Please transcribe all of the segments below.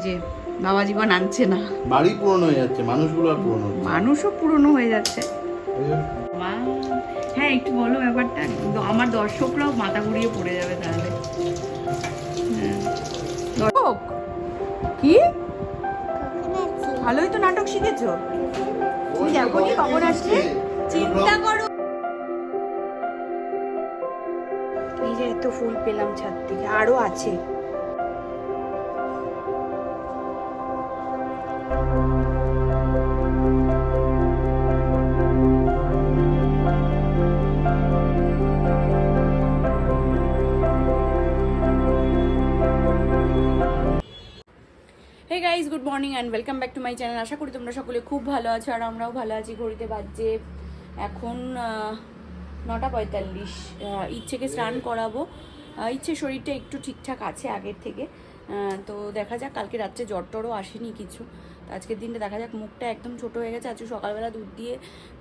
যে বাবা জীবন আনছে না, বাড়ি পুরনো হয়ে যাচ্ছে, মানুষগুলো আর পুরনো হচ্ছে। মানুষও পুরনো হয়ে যাচ্ছে। হ্যাঁ একটু বলো ব্যাপারটা, আমার দর্শকরাও মাথা ঘুরিয়ে পড়ে যাবে তাহলে। দর্শক কি ভালোই তো নাটক শিখেছো তুমি, দেখো নি কখন আসলে, চিন্তা করো। এই যে এত ফুল পেলাম ছাদ থেকে, আরো আছে। Hey guys, good morning and welcome back to my channel. আশা করি তোমরা সকলে খুব ভালো আছো আর আমরাও ভালো আছি। ঘড়িতে বাজছে এখন 9:45। ইচ্ছেকে স্নান করাবো। ইচ্ছে শরীরটা একটু ঠিকঠাক আছে আগের থেকে, তো দেখা যাক। কালকে রাত্রে জ্বর টরও আসেনি কিছু, তো আজকের দিনটা দেখা যাক। মুখটা একদম ছোট হয়ে গেছে। আজকে সকালবেলা দুধ দিয়ে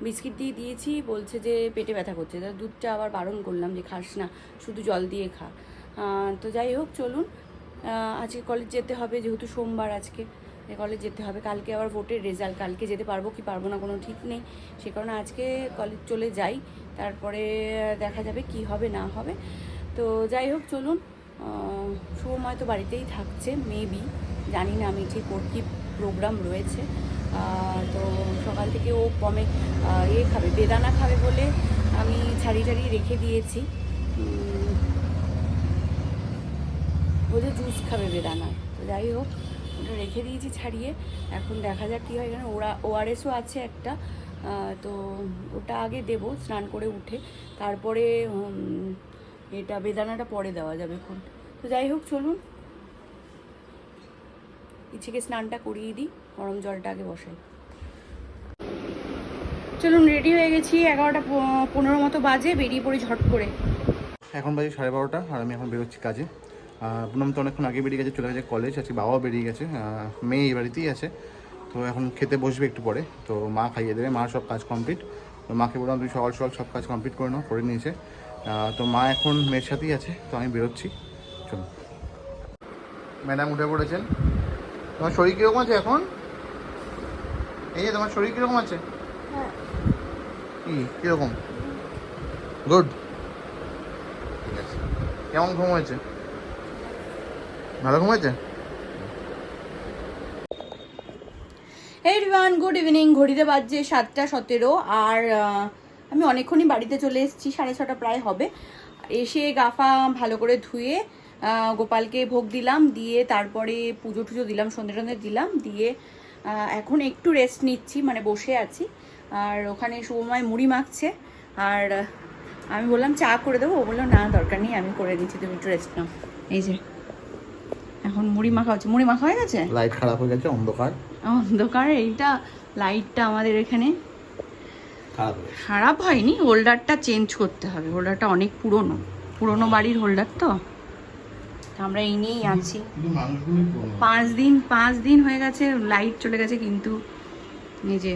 বিস্কিট দিয়ে দিয়েছি, বলছে যে পেটে ব্যথা করছে। তা দুধটা আবার বারণ করলাম যে খাস না, শুধু জল দিয়ে খা। তো যাই হোক, চলুন। আজকে কলেজ যেতে হবে, যেহেতু সোমবার আজকে কলেজ যেতে হবে। কালকে আবার ভোটের রেজাল্ট, কালকে যেতে পারবো কি পারবো না কোনো ঠিক নেই, সে কারণে আজকে কলেজ চলে যাই, তারপরে দেখা যাবে কি হবে না হবে। তো যাই হোক, চলুন। সোম হয়তো বাড়িতেই থাকছে মেবি, জানি না আমি ঠিক ওর কী প্রোগ্রাম রয়েছে। তো সকাল থেকে ও কমে খাবে, বেদানা খাবে বলে আমি ছাড়িয়ে রেখে দিয়েছি। বলছে জুস খাবে বেদানা, তো যাই হোক ওটা রেখে দিয়েছি ছাড়িয়ে। এখন দেখা যাক কী হয়। এখানে ওআরএসও আছে একটা, তো ওটা আগে দেবো স্নান করে উঠে, তারপরে এটা বেদানাটা পরে দেওয়া যাবে এখন। তো যাই হোক, চলুন ইচ্ছেকে স্নানটা করিয়ে দিই, গরম জলটা আগে বসাই। চলুন, রেডি হয়ে গেছি। 11:15 মতো বাজে, বেরিয়ে পড়ি ঝট করে। এখন বাজে 12:30 আর আমি এখন বেরোচ্ছি কাজে। পুনম তো অনেকক্ষণ আগে বেরিয়ে গেছে, চলে গেছে কলেজ। আজকে বাবাও বেরিয়ে গেছে, মেয়ে এই বাড়িতেই আছে। তো এখন খেতে বসবে একটু পরে, তো মা খাইয়ে দেবে। মা সব কাজ কমপ্লিট, তো মাকে বললাম তুমি সকাল সব কাজ কমপ্লিট করে নাও, করে নিয়েছে। তো মা এখন মেয়ের সাথেই আছে, তো আমি বেরোচ্ছি। চলুন। ম্যাডাম উঠে পড়েছেন। তোমার শরীর কীরকম আছে এখন? এই যে তোমার শরীর কীরকম আছে? কীরকম? গুড, ঠিক আছে। কেমন ঘুম হয়েছে? ভালো ঘুম হয়েছে? Everyone, good evening. ঘড়িতে বাজছে 7:17 আর আমি অনেকক্ষণই বাড়িতে চলে এসেছি, 6:30 প্রায় হবে। এসে গাফা ভালো করে ধুয়ে গোপালকে ভোগ দিলাম, দিয়ে তারপরে পুজো টুজো দিলাম, সন্ধ্যে দিলাম, দিয়ে এখন একটু রেস্ট নিচ্ছি, মানে বসে আছি। আর ওখানে সময় মুড়ি মাখছে, আর আমি বললাম চা করে দেবো, ও বললো না দরকার নেই, আমি করে দিচ্ছি, তুমি একটু রেস্ট নাও। এই যে এখন মুড়ি মাখা হচ্ছে। মুড়ি মাখা হয়ে গেছে, লাইট খারাপ হয়ে গেছে, অন্ধকার। এইটা লাইটটা আমাদের এখানে খারাপ হয়নি, হোল্ডারটা চেঞ্জ করতে হবে। হোল্ডারটা অনেক পুরনো বাড়ির হোল্ডার, তো আমরা এই নিয়েই আছি। 5 দিন হয়ে গেছে লাইট চলে গেছে, কিন্তু নিজে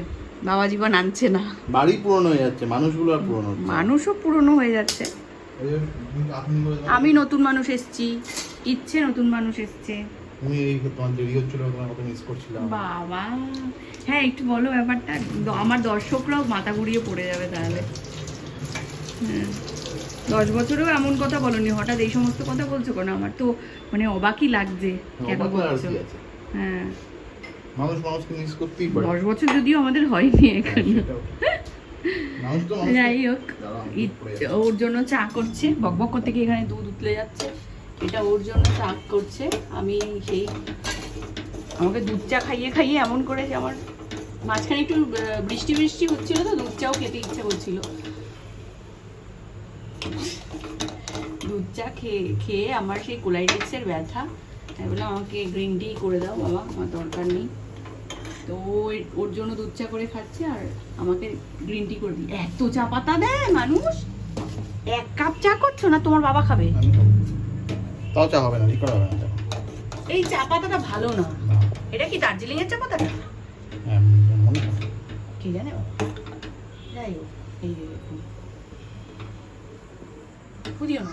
বাবা জীবন আনছে না। বাড়ি পুরনো হয়ে যাচ্ছে, মানুষগুলো আর পুরনো হচ্ছে। মানুষও পুরনো হয়ে যাচ্ছে। আমি নতুন মানুষ এসছি, ইচ্ছে নতুন মানুষ এসছে। বাবা হ্যাঁ একটু বলো ব্যাপারটা, আমার দর্শকরাও মাথা ঘুরিয়ে পড়ে যাবে তাহলে। 10 বছরেও এমন কথা বলনি, হঠাৎ এই সমস্ত কথা বলছো কেন? আমার তো মানে অবাকই লাগছে কেন বলছো। হ্যাঁ, মানুষ মানুষকে মিস করতেই পারে। 10 বছর যদিও আমাদের হয়নি এখানে। যাই হোক, ওর জন্য চা করছে, বকবক করতে গিয়ে এখানে দুধ উতলে যাচ্ছে। এটা ওর জন্য চা করছে। আমি সেই আমাকে দুধ চা খাইয়ে এমন করে যে আমার মাঝখানে একটু বৃষ্টি হচ্ছিল, তো দুধ চাও খেতে ইচ্ছে করছিল। দুধ চা খেয়ে আমার সেই কোলাইটিক্সের ব্যথা, তাই বললাম আমাকে গ্রিন টি করে দাও বাবা, আমার দরকার নেই। তো ওর জন্য দুধ চা করে খাচ্ছে আর আমাকে গ্রিন টি করে দিই। এত চা পাতা দেয় মানুষ, 1 কাপ চা করছো না, তোমার বাবা খাবে? তাও চা হবে না, এই চা পাতাটা ভালো না। এটা কি দার্জিলিং এর চা পাতাটা? কি জানে যাই হোক, এই যে দেখুন, বুঝিও না।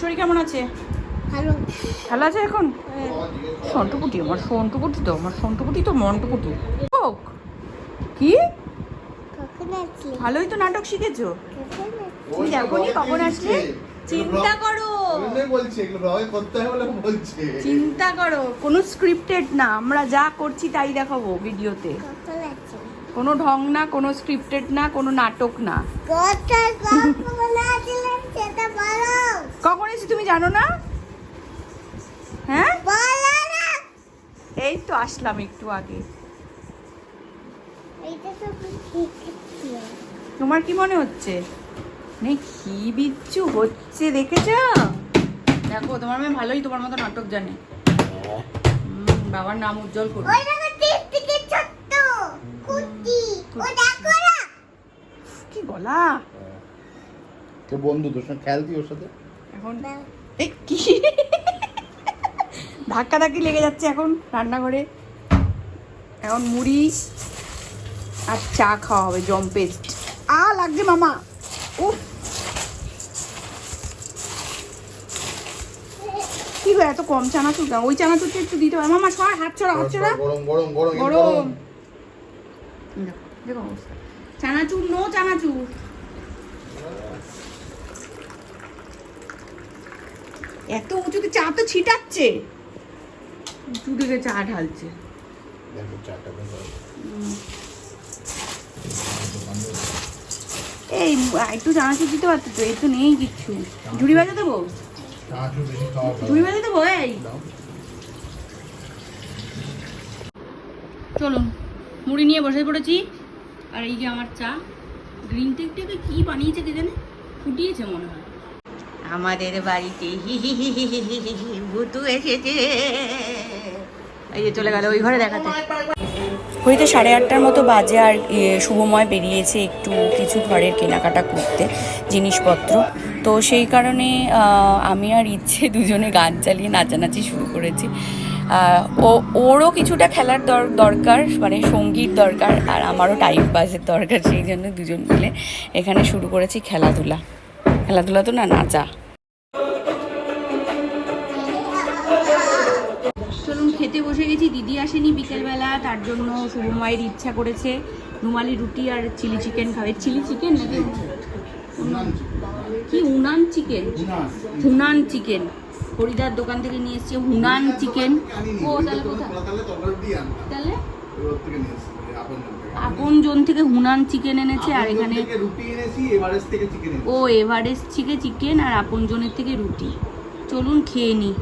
শরীর কেমন আছে? ভালো। ভালো আছে এখন? সন্টুকুটি আমার সন্টুকুটি তো আমার সন্টুকুটি তো মন্টুকুটি হোক কি কখন আসলি? ভালোই তো নাটক শিখেছো। কখন আসলি? তুমি দেখোনি কখন আসলে? চিন্তা করো, বলছি এগুলো ব্লগে করতে হয় বলে বলছে। চিন্তা করো, কোনো স্ক্রিপ্টেড না, আমরা যা করছি তাই দেখাবো ভিডিওতে। কখন আসলি? কোনো ঢং না, কোনো স্ক্রিপ্টেড না, কোনো নাটক না। কখন আসলেন সেটা বলো। কখন এসে তুমি জানো না? হ্যাঁ বলো না। এই তো আসলাম একটু আগে। এইটা তো ঠিক ছিল। তোমার কি মনে হচ্ছে? নেই কি বিচ্ছু হচ্ছে দেখেছো? দেখো তোমার মেয়ে ভালোই তোমার মতো নাটক জানে। বাবার নাম উজ্জ্বল করবে। ওই দেখো টিকটিকি ছোট্ট কুটি। ও দেখো না। কি গলা তো বন্ধু তোর সঙ্গে খেলতি ওর সাথে। এখন এই কি ধাক্কা ধাক্কি লেগে যাচ্ছে এখন রান্নাঘরে। এখন মুড়ি আর চা খাওয়া হবে জম্পেজ। লাগছে মামা। উফ কি গো এত কম চানাচুর কেন? ওই চানাচুরটা একটু দিতে হবে মামা। সর হাত ছড়া হাত ছড়া। গরম গরম গরম গরম দেখো দেখো অবস্থা। চানাচুর নো চানাচুর। এত উঁচুতে চা তো ছিটাচ্ছে, উঁচু থেকে চা ঢালছে। দেখো চাটা এই একটু চানাচুর দিতে পারতো তো, এই তো নেই কিচ্ছু। ঝুড়ি বাজে দেবো, চানাচুর বেশি খাওয়া ভালো। ঝুড়ি বাজে দেবো। এই চলুন মুড়ি নিয়ে বসে পড়েছি। আর এই যে আমার চা, গ্রিন টিটাকে কি বানিয়েছে কে জানে, ফুটিয়েছে মনে হয়। আমাদের বাড়িতে ভুতু এসেছে। এই যে চলে গেল ওই ঘরে দেখাতে। ঘড়িতে 8:30টার মতো বাজে আর শুভময় বেরিয়েছে একটু কিছু ঘরের কেনাকাটা করতে জিনিসপত্র। তো সেই কারণে আমি আর ইচ্ছে দুজনে গান চালিয়ে নাচানাচি শুরু করেছি। ওরও কিছুটা খেলার দরকার, মানে সঙ্গীত দরকার, আর আমারও টাইম পাসের দরকার। সেই জন্য দুজন মিলে এখানে শুরু করেছি খেলাধুলা। খেলাধুলা তো না, নাচা। চলুন খেতে বসে গেছি। দিদি আসেনি বিকেলবেলা, তার জন্য শুভময়ের ইচ্ছা করেছে রুমালি রুটি আর চিলি চিকেন খাবে। চিলি চিকেন নাকি কি উনান চিকেন? Hunan chicken. হরিদার দোকান থেকে নিয়ে এসছে হুনান চিকেন। ও তাহলে কোথায়? তাহলে আপন জন থেকে হুনান চিকেন এনেছে। আর এখানে ও এভারেস্ট থেকে চিকেন আর আপন জনের থেকে রুটি। চলুন খেয়ে নিই।